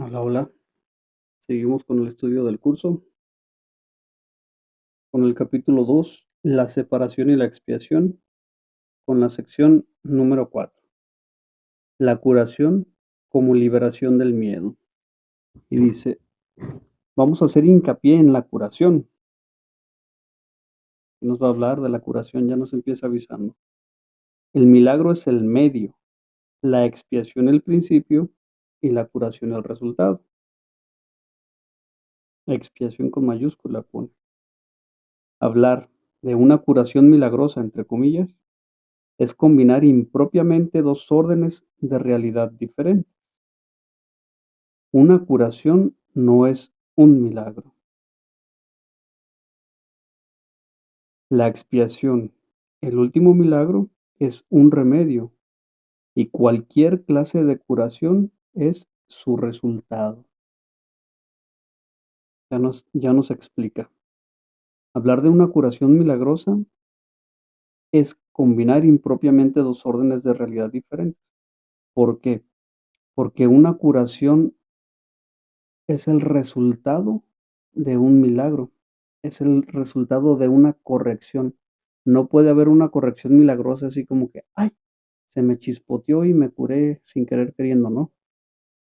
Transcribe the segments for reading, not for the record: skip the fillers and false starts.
Hola, hola. Seguimos con el estudio del curso, con el capítulo 2, la separación y la expiación, con la sección número 4, la curación como liberación del miedo. Y dice, vamos a hacer hincapié en la curación. Y nos va a hablar de la curación, ya nos empieza avisando. El milagro es el medio, la expiación el principio y la curación el resultado. Expiación con mayúscula pone. Hablar de una curación milagrosa, entre comillas, es combinar impropiamente dos órdenes de realidad diferentes. Una curación no es un milagro. La expiación, el último milagro, es un remedio y cualquier clase de curación es su resultado. Ya nos explica. Hablar de una curación milagrosa es combinar impropiamente dos órdenes de realidad diferentes. ¿Por qué? Porque una curación es el resultado de un milagro, es el resultado de una corrección. No puede haber una corrección milagrosa así como que, ay, se me chispoteó y me curé sin querer queriendo, ¿no?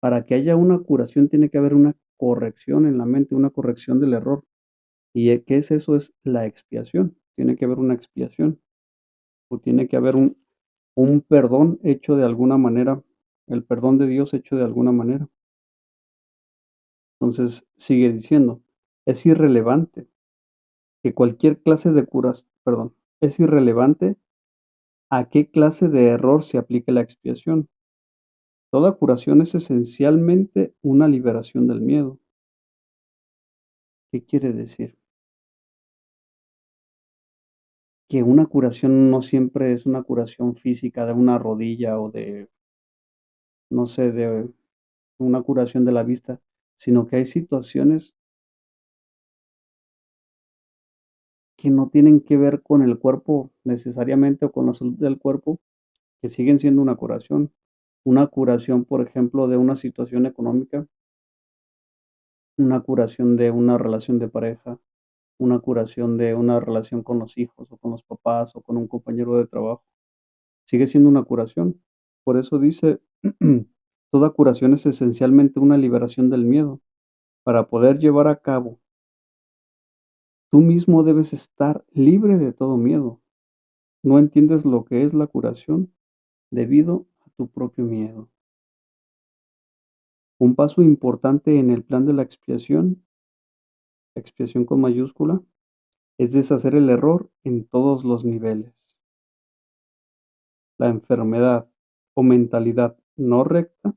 Para que haya una curación tiene que haber una corrección en la mente, una corrección del error. ¿Y qué es eso? Es la expiación. Tiene que haber una expiación o tiene que haber un perdón hecho de alguna manera, el perdón de Dios hecho de alguna manera. Entonces sigue diciendo, es irrelevante que cualquier clase de curas, perdón, es irrelevante a qué clase de error se aplique la expiación. Toda curación es esencialmente una liberación del miedo. ¿Qué quiere decir? Que una curación no siempre es una curación física de una rodilla o de, no sé, de una curación de la vista, sino que hay situaciones que no tienen que ver con el cuerpo necesariamente o con la salud del cuerpo, que siguen siendo una curación. Una curación, por ejemplo, de una situación económica, una curación de una relación de pareja, una curación de una relación con los hijos, o con los papás, o con un compañero de trabajo. Sigue siendo una curación. Por eso dice, toda curación es esencialmente una liberación del miedo. Para poder llevar a cabo, tú mismo debes estar libre de todo miedo. No entiendes lo que es la curación debido a tu propio miedo. Un paso importante en el plan de la expiación con mayúscula, es deshacer el error en todos los niveles. La enfermedad o mentalidad no recta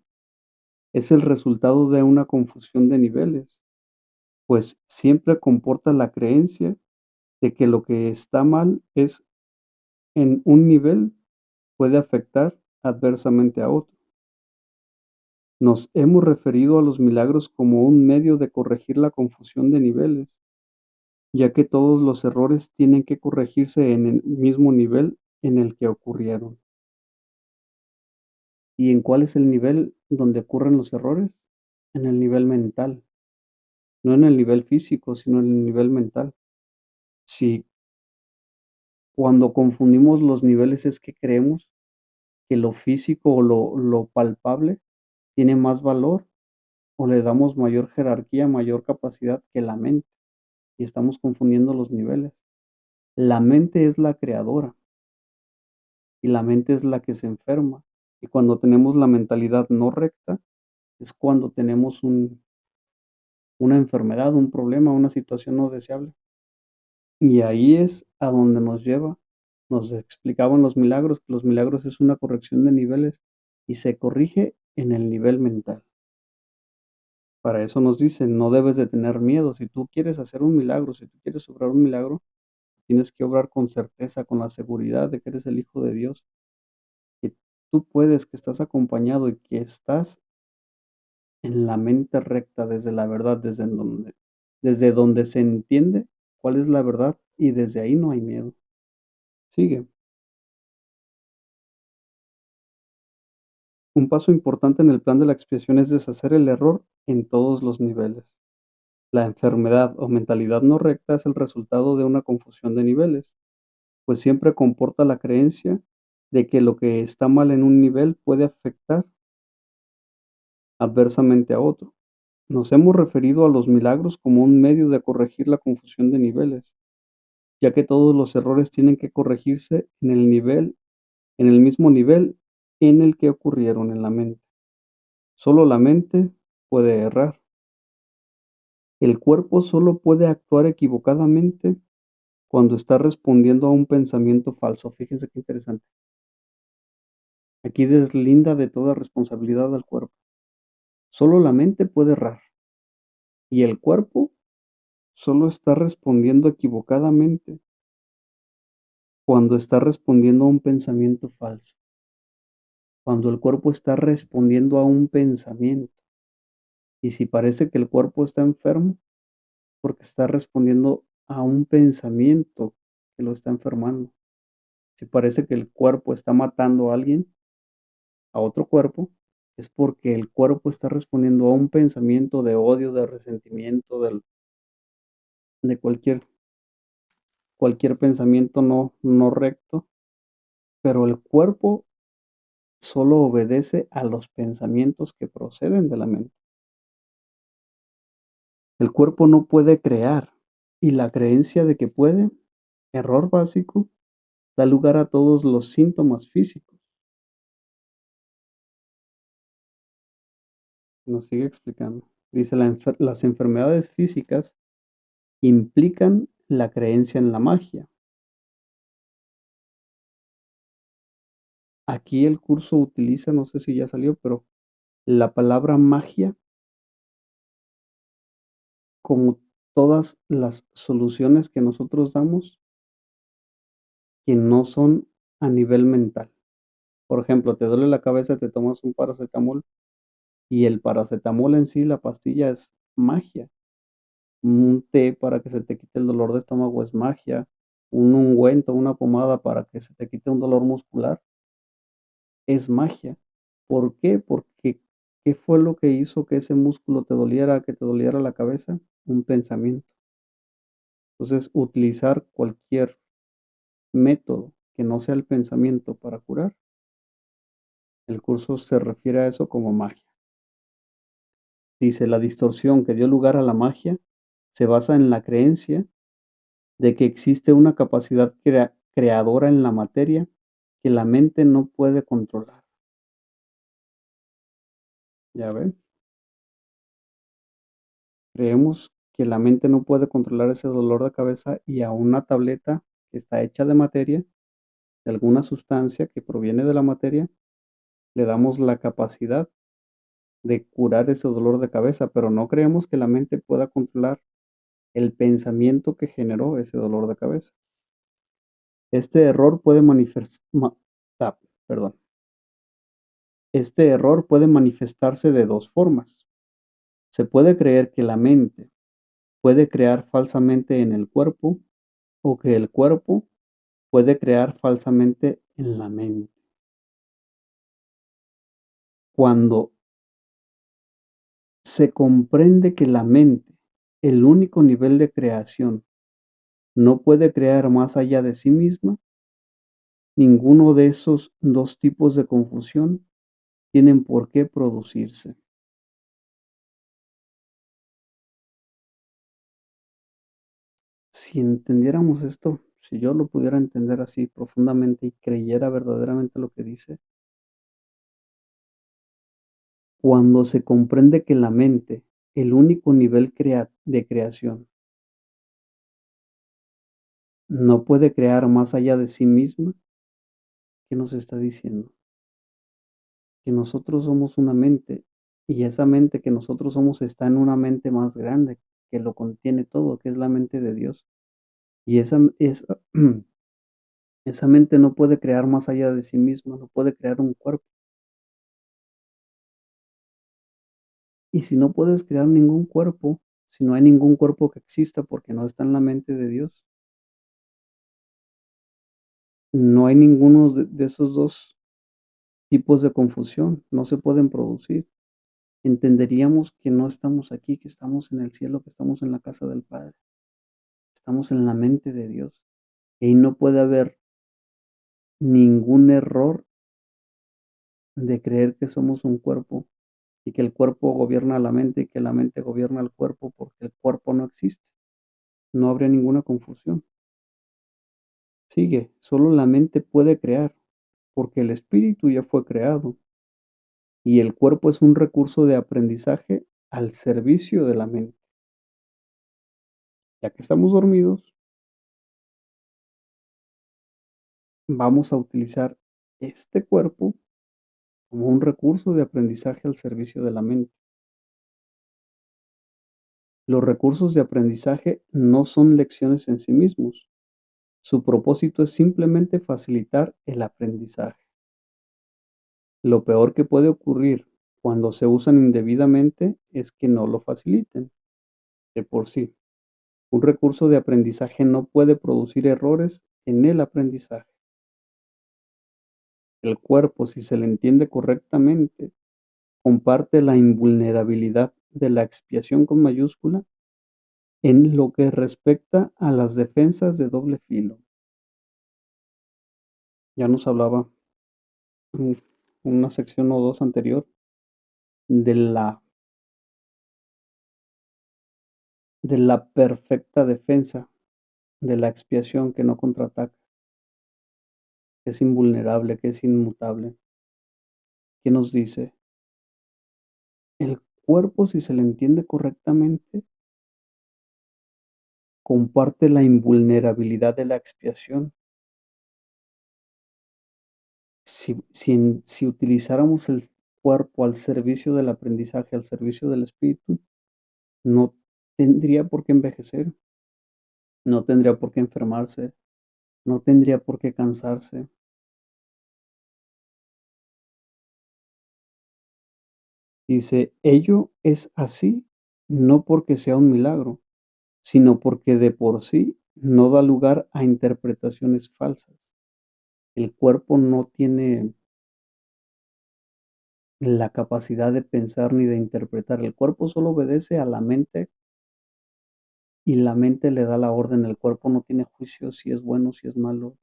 es el resultado de una confusión de niveles, pues siempre comporta la creencia de que lo que está mal es en un nivel puede afectar adversamente a otro. Nos hemos referido a los milagros como un medio de corregir la confusión de niveles, ya que todos los errores tienen que corregirse en el mismo nivel en el que ocurrieron. ¿Y en cuál es el nivel donde ocurren los errores? En el nivel mental, no en el nivel físico, sino en el nivel mental. Si cuando confundimos los niveles es que creemos que lo físico o lo palpable tiene más valor o le damos mayor jerarquía, mayor capacidad que la mente, y estamos confundiendo los niveles. La mente es la creadora y la mente es la que se enferma. Y cuando tenemos la mentalidad no recta, es cuando tenemos una enfermedad, un problema, una situación no deseable. Y ahí es a donde nos lleva. Nos explicaban los milagros, que los milagros es una corrección de niveles y se corrige en el nivel mental. Para eso nos dicen, no debes de tener miedo. Si tú quieres hacer un milagro, si tú quieres obrar un milagro, tienes que obrar con certeza, con la seguridad de que eres el Hijo de Dios, que tú puedes, que estás acompañado y que estás en la mente recta desde la verdad, desde donde se entiende cuál es la verdad y desde ahí no hay miedo. Sigue. Un paso importante en el plan de la expiación es deshacer el error en todos los niveles. La enfermedad o mentalidad no recta es el resultado de una confusión de niveles, pues siempre comporta la creencia de que lo que está mal en un nivel puede afectar adversamente a otro. Nos hemos referido a los milagros como un medio de corregir la confusión de niveles, ya que todos los errores tienen que corregirse en el mismo nivel en el que ocurrieron en la mente. Solo la mente puede errar. El cuerpo solo puede actuar equivocadamente cuando está respondiendo a un pensamiento falso. Fíjense qué interesante. Aquí deslinda de toda responsabilidad al cuerpo. Solo la mente puede errar y el cuerpo solo está respondiendo equivocadamente cuando está respondiendo a un pensamiento falso. Cuando el cuerpo está respondiendo a un pensamiento. Y si parece que el cuerpo está enfermo, porque está respondiendo a un pensamiento que lo está enfermando. Si parece que el cuerpo está matando a alguien, a otro cuerpo, es porque el cuerpo está respondiendo a un pensamiento de odio, de resentimiento, de cualquier pensamiento no recto, pero el cuerpo solo obedece a los pensamientos que proceden de la mente. El cuerpo no puede crear, y la creencia de que puede, error básico, da lugar a todos los síntomas físicos. Nos sigue explicando. Dice, las enfermedades físicas implican la creencia en la magia. Aquí el curso utiliza, no sé si ya salió, pero la palabra magia, como todas las soluciones que nosotros damos, que no son a nivel mental. Por ejemplo, te duele la cabeza, te tomas un paracetamol y el paracetamol en sí, la pastilla es magia. Un té para que se te quite el dolor de estómago es magia. Un ungüento, una pomada para que se te quite un dolor muscular es magia. ¿Por qué? Porque ¿qué fue lo que hizo que ese músculo te doliera, que te doliera la cabeza? Un pensamiento. Entonces, utilizar cualquier método que no sea el pensamiento para curar, el curso se refiere a eso como magia. Dice, la distorsión que dio lugar a la magia se basa en la creencia de que existe una capacidad creadora en la materia que la mente no puede controlar. ¿Ya ven? Creemos que la mente no puede controlar ese dolor de cabeza y a una tableta que está hecha de materia, de alguna sustancia que proviene de la materia, le damos la capacidad de curar ese dolor de cabeza, pero no creemos que la mente pueda controlar el pensamiento que generó ese dolor de cabeza. Este error puede perdón. Este error puede manifestarse de dos formas. Se puede creer que la mente puede crear falsamente en el cuerpo o que el cuerpo puede crear falsamente en la mente. Cuando se comprende que la mente, el único nivel de creación, no puede crear más allá de sí misma, ninguno de esos dos tipos de confusión tienen por qué producirse. Si entendiéramos esto, si yo lo pudiera entender así profundamente y creyera verdaderamente lo que dice, cuando se comprende que la mente, el único nivel de creación, no puede crear más allá de sí misma, ¿qué nos está diciendo? Que nosotros somos una mente y esa mente que nosotros somos está en una mente más grande que lo contiene todo, que es la mente de Dios. Y esa mente no puede crear más allá de sí misma, no puede crear un cuerpo. Y si no puedes crear ningún cuerpo, si no hay ningún cuerpo que exista porque no está en la mente de Dios, no hay ninguno de esos dos tipos de confusión no se pueden producir. Entenderíamos que no estamos aquí, que estamos en el cielo, que estamos en la casa del Padre, estamos en la mente de Dios, y no puede haber ningún error de creer que somos un cuerpo y que el cuerpo gobierna la mente y que la mente gobierna el cuerpo, porque el cuerpo no existe. No habría ninguna confusión. Sigue, solo la mente puede crear, porque el espíritu ya fue creado y el cuerpo es un recurso de aprendizaje al servicio de la mente. Ya que estamos dormidos, vamos a utilizar este cuerpo como un recurso de aprendizaje al servicio de la mente. Los recursos de aprendizaje no son lecciones en sí mismos. Su propósito es simplemente facilitar el aprendizaje. Lo peor que puede ocurrir cuando se usan indebidamente es que no lo faciliten de por sí. Un recurso de aprendizaje no puede producir errores en el aprendizaje. El cuerpo, si se le entiende correctamente, comparte la invulnerabilidad de la expiación con mayúscula en lo que respecta a las defensas de doble filo. Ya nos hablaba en una sección o dos anterior de la perfecta defensa de la expiación que no contraataca, que es invulnerable, que es inmutable. ¿Qué nos dice? El cuerpo, si se le entiende correctamente, comparte la invulnerabilidad de la expiación. Si utilizáramos el cuerpo al servicio del aprendizaje, al servicio del espíritu, no tendría por qué envejecer, no tendría por qué enfermarse, no tendría por qué cansarse. Dice, ello es así, no porque sea un milagro, sino porque de por sí no da lugar a interpretaciones falsas. El cuerpo no tiene la capacidad de pensar ni de interpretar. El cuerpo solo obedece a la mente y la mente le da la orden. El cuerpo no tiene juicio si es bueno, si es malo.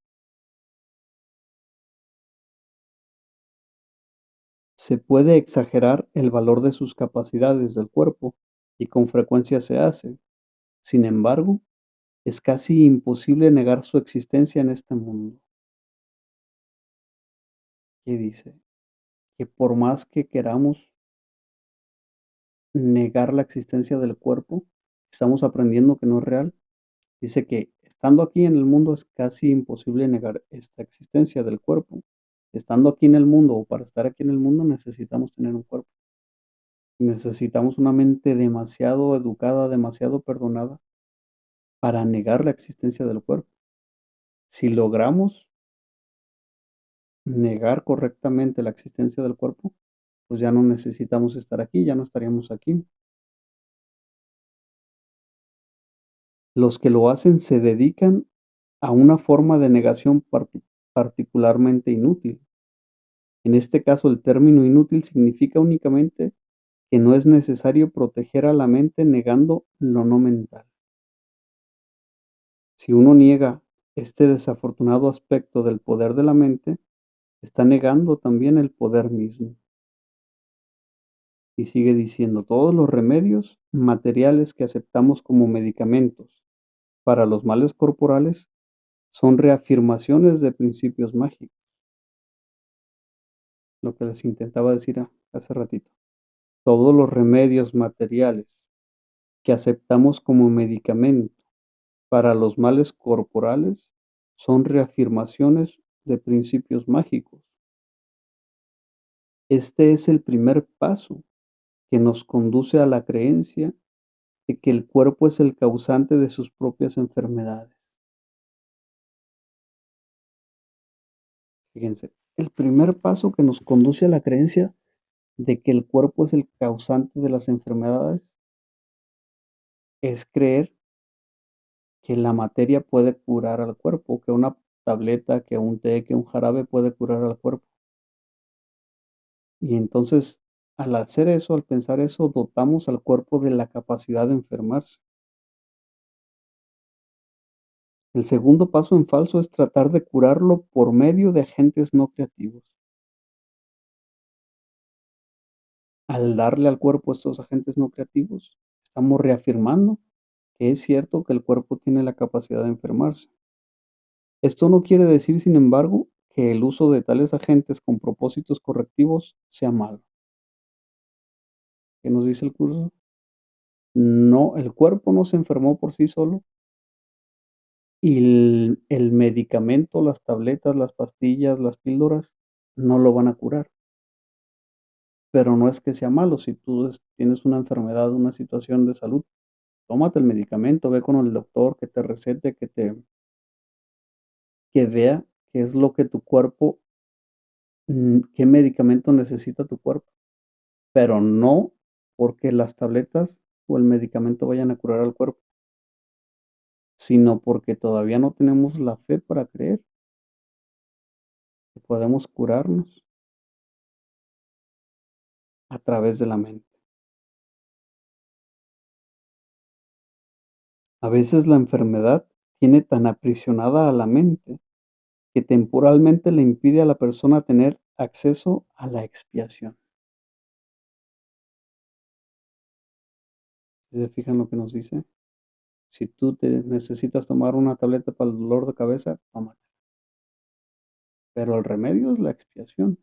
Se puede exagerar el valor de sus capacidades del cuerpo y con frecuencia se hace. Sin embargo, es casi imposible negar su existencia en este mundo. ¿Qué dice? Que por más que queramos negar la existencia del cuerpo, estamos aprendiendo que no es real. Dice que estando aquí en el mundo es casi imposible negar esta existencia del cuerpo. Estando aquí en el mundo o para estar aquí en el mundo necesitamos tener un cuerpo. Necesitamos una mente demasiado educada, demasiado perdonada para negar la existencia del cuerpo. Si logramos negar correctamente la existencia del cuerpo, pues ya no necesitamos estar aquí, ya no estaríamos aquí. Los que lo hacen se dedican a una forma de negación particularmente inútil. En este caso, el término inútil significa únicamente que no es necesario proteger a la mente negando lo no mental. Si uno niega este desafortunado aspecto del poder de la mente, está negando también el poder mismo. Y sigue diciendo, todos los remedios materiales que aceptamos como medicamentos para los males corporales son reafirmaciones de principios mágicos, lo que les intentaba decir hace ratito. Todos los remedios materiales que aceptamos como medicamento para los males corporales son reafirmaciones de principios mágicos. Este es el primer paso que nos conduce a la creencia de que el cuerpo es el causante de sus propias enfermedades. Fíjense, el primer paso que nos conduce a la creencia de que el cuerpo es el causante de las enfermedades es creer que la materia puede curar al cuerpo, que una tableta, que un té, que un jarabe puede curar al cuerpo. Y entonces, al hacer eso, al pensar eso, dotamos al cuerpo de la capacidad de enfermarse. El segundo paso en falso es tratar de curarlo por medio de agentes no creativos. Al darle al cuerpo estos agentes no creativos, estamos reafirmando que es cierto que el cuerpo tiene la capacidad de enfermarse. Esto no quiere decir, sin embargo, que el uso de tales agentes con propósitos correctivos sea malo. ¿Qué nos dice el curso? No, el cuerpo no se enfermó por sí solo y el medicamento, las tabletas, las pastillas, las píldoras no lo van a curar. Pero no es que sea malo, si tú tienes una enfermedad, una situación de salud, tómate el medicamento, ve con el doctor que te recete, que vea qué es lo que tu cuerpo, qué medicamento necesita tu cuerpo, pero no porque las tabletas o el medicamento vayan a curar al cuerpo, sino porque todavía no tenemos la fe para creer que podemos curarnos a través de la mente. A veces la enfermedad tiene tan aprisionada a la mente que temporalmente le impide a la persona tener acceso a la expiación. ¿Sí se fijan lo que nos dice? Si tú te necesitas tomar una tableta para el dolor de cabeza, tómate. Pero el remedio es la expiación.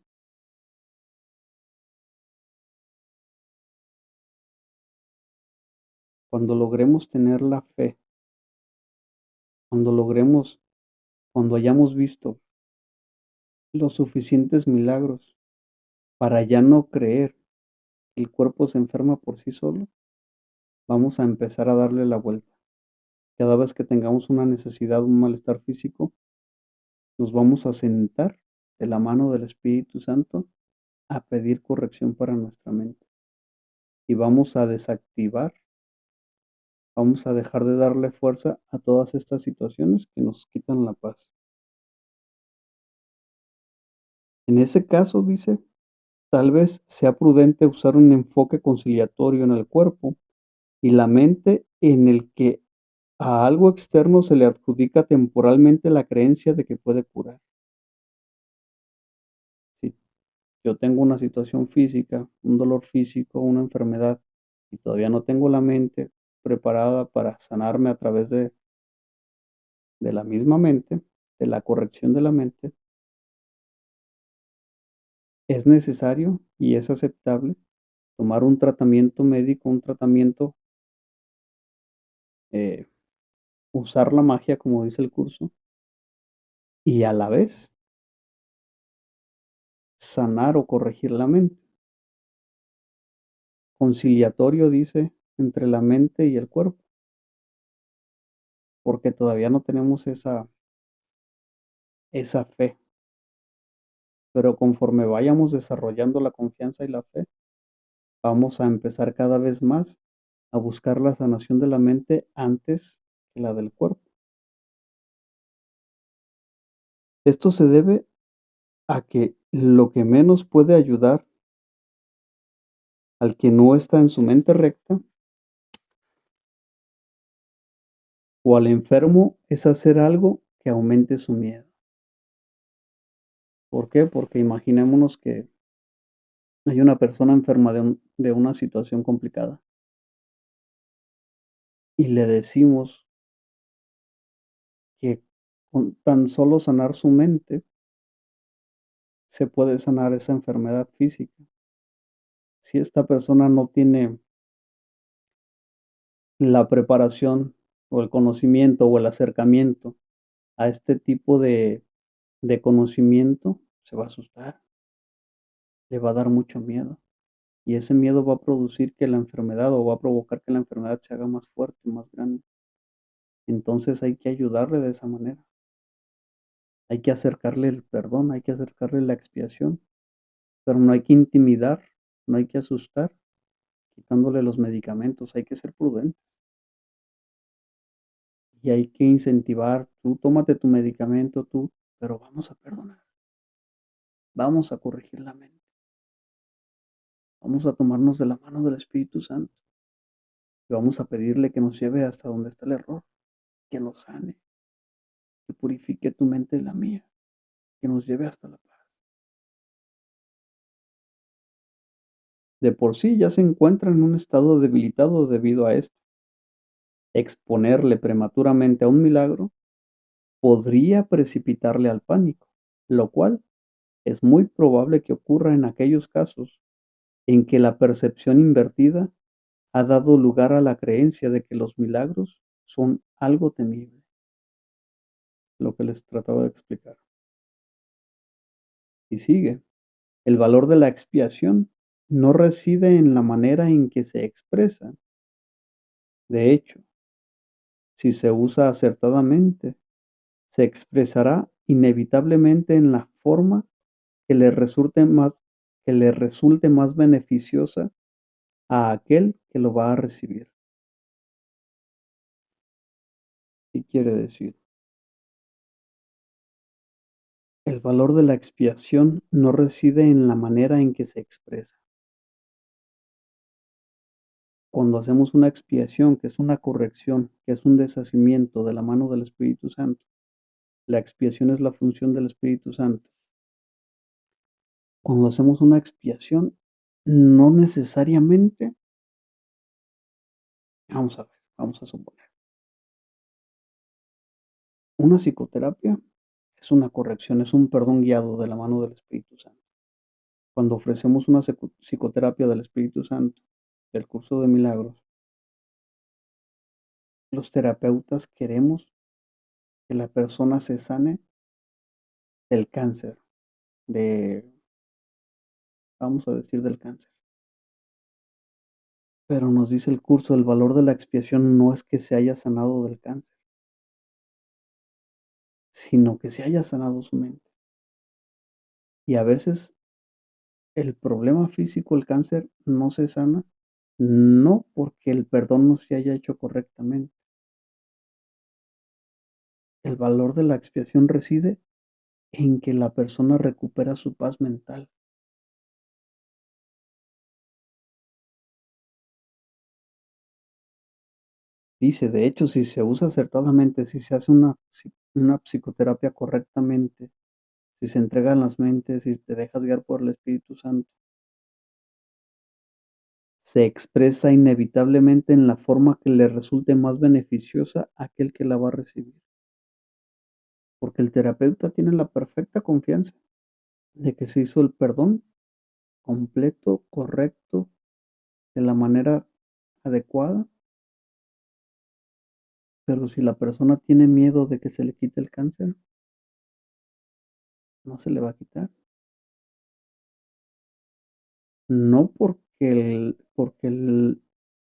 Cuando logremos tener la fe, cuando logremos, cuando hayamos visto los suficientes milagros para ya no creer que el cuerpo se enferma por sí solo, vamos a empezar a darle la vuelta. Cada vez que tengamos una necesidad, un malestar físico, nos vamos a sentar de la mano del Espíritu Santo a pedir corrección para nuestra mente. Y vamos a desactivar, vamos a dejar de darle fuerza a todas estas situaciones que nos quitan la paz. En ese caso, dice, tal vez sea prudente usar un enfoque conciliatorio en el cuerpo y la mente en el que a algo externo se le adjudica temporalmente la creencia de que puede curar. Si yo tengo una situación física, un dolor físico, una enfermedad, y todavía no tengo la mente preparada para sanarme a través de la misma mente, de la corrección de la mente, es necesario y es aceptable tomar un tratamiento médico, un tratamiento, eh, usar la magia, como dice el curso, y a la vez sanar o corregir la mente. Conciliatorio, dice, entre la mente y el cuerpo, porque todavía no tenemos esa fe, pero conforme vayamos desarrollando la confianza y la fe, vamos a empezar cada vez más a buscar la sanación de la mente antes que la del cuerpo. Esto se debe a que lo que menos puede ayudar al que no está en su mente recta o al enfermo es hacer algo que aumente su miedo. ¿Por qué? Porque imaginémonos que hay una persona enferma de una situación complicada y le decimos que con tan solo sanar su mente se puede sanar esa enfermedad física. Si esta persona no tiene la preparación o el conocimiento o el acercamiento a este tipo de conocimiento, se va a asustar, le va a dar mucho miedo. Y ese miedo va a producir que la enfermedad o va a provocar que la enfermedad se haga más fuerte, más grande. Entonces hay que ayudarle de esa manera. Hay que acercarle el perdón, hay que acercarle la expiación, pero no hay que intimidar, no hay que asustar, quitándole los medicamentos, hay que ser prudentes y hay que incentivar, tú tómate tu medicamento, tú, pero vamos a perdonar, vamos a corregir la mente. Vamos a tomarnos de la mano del Espíritu Santo y vamos a pedirle que nos lleve hasta donde está el error, que lo sane, que purifique tu mente y la mía, que nos lleve hasta la paz. De por sí ya se encuentra en un estado debilitado debido a esto. Exponerle prematuramente a un milagro podría precipitarle al pánico, lo cual es muy probable que ocurra en aquellos casos en que la percepción invertida ha dado lugar a la creencia de que los milagros son algo temible, lo que les trataba de explicar. Y sigue, el valor de la expiación no reside en la manera en que se expresa. De hecho, si se usa acertadamente, se expresará inevitablemente en la forma que le resulte más beneficiosa a aquel que lo va a recibir. ¿Qué quiere decir? El valor de la expiación no reside en la manera en que se expresa. Cuando hacemos una expiación, que es una corrección, que es un deshacimiento de la mano del Espíritu Santo, la expiación es la función del Espíritu Santo. Cuando hacemos una expiación, no necesariamente, vamos a ver, vamos a suponer, una psicoterapia es una corrección, es un perdón guiado de la mano del Espíritu Santo. Cuando ofrecemos una psicoterapia del Espíritu Santo, del curso de milagros, los terapeutas queremos que la persona se sane del cáncer, de, vamos a decir, del cáncer. Pero nos dice el curso, el valor de la expiación no es que se haya sanado del cáncer, sino que se haya sanado su mente. Y a veces el problema físico, el cáncer, no se sana, no porque el perdón no se haya hecho correctamente. El valor de la expiación reside en que la persona recupera su paz mental. Dice, de hecho, si se usa acertadamente, si se hace una psicoterapia correctamente, si se entregan las mentes, si te dejas guiar por el Espíritu Santo, se expresa inevitablemente en la forma que le resulte más beneficiosa a aquel que la va a recibir. Porque el terapeuta tiene la perfecta confianza de que se hizo el perdón completo, correcto, de la manera adecuada, pero si la persona tiene miedo de que se le quite el cáncer, no se le va a quitar. No porque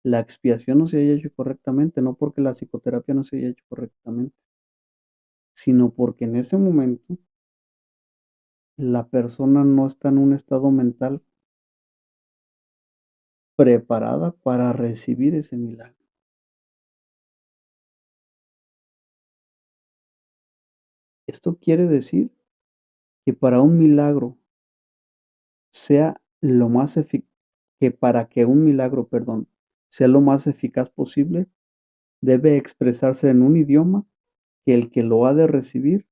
la expiación no se haya hecho correctamente, no porque la psicoterapia no se haya hecho correctamente, sino porque en ese momento la persona no está en un estado mental preparada para recibir ese milagro. Esto quiere decir que para un milagro sea lo más efi que para que un milagro, perdón, sea lo más eficaz posible, debe expresarse en un idioma que el que lo ha de recibir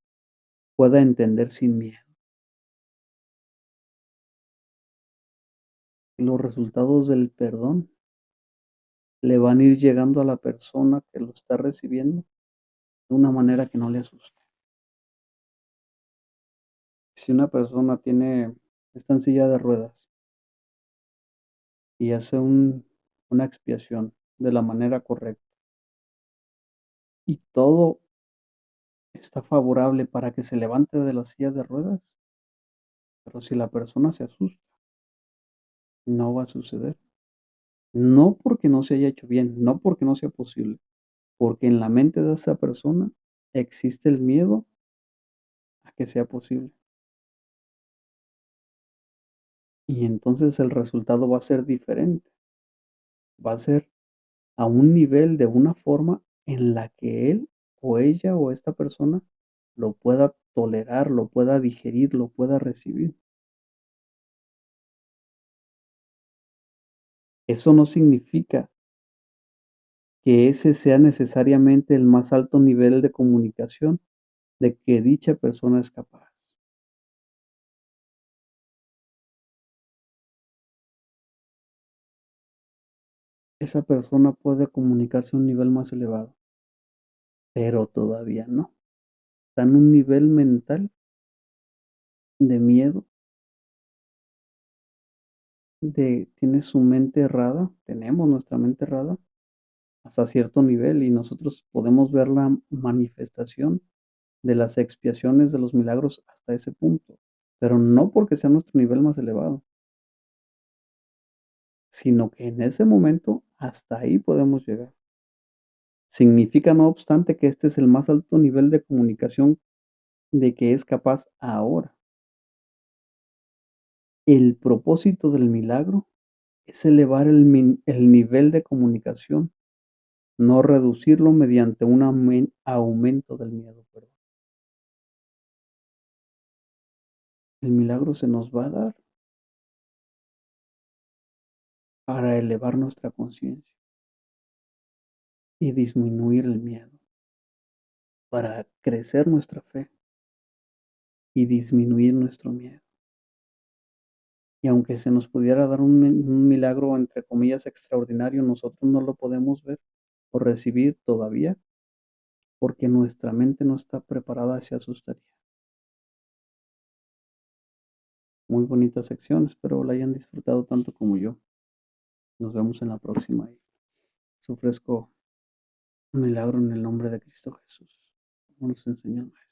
pueda entender sin miedo. Los resultados del perdón le van a ir llegando a la persona que lo está recibiendo de una manera que no le asuste. Si una persona está en silla de ruedas y hace una expiación de la manera correcta y todo está favorable para que se levante de la silla de ruedas, pero si la persona se asusta, no va a suceder. No porque no se haya hecho bien, no porque no sea posible, porque en la mente de esa persona existe el miedo a que sea posible. Y entonces el resultado va a ser diferente, va a ser a un nivel de una forma en la que él o ella o esta persona lo pueda tolerar, lo pueda digerir, lo pueda recibir. Eso no significa que ese sea necesariamente el más alto nivel de comunicación de que dicha persona es capaz. Esa persona puede comunicarse a un nivel más elevado, pero todavía no. Está en un nivel mental de miedo, tiene su mente errada, tenemos nuestra mente errada hasta cierto nivel y nosotros podemos ver la manifestación de las expiaciones de los milagros hasta ese punto, pero no porque sea nuestro nivel más elevado, sino que en ese momento hasta ahí podemos llegar. Significa, no obstante, que este es el más alto nivel de comunicación de que es capaz ahora. El propósito del milagro es elevar el nivel de comunicación, no reducirlo mediante un aumento del miedo, perdón. El milagro se nos va a dar para elevar nuestra conciencia y disminuir el miedo, para crecer nuestra fe y disminuir nuestro miedo. Y aunque se nos pudiera dar un milagro, entre comillas, extraordinario, nosotros no lo podemos ver o recibir todavía, porque nuestra mente no está preparada, se asustaría. Muy bonita sección, espero la hayan disfrutado tanto como yo. Nos vemos en la próxima y les ofrezco un milagro en el nombre de Cristo Jesús, como nos enseñó el Maestro.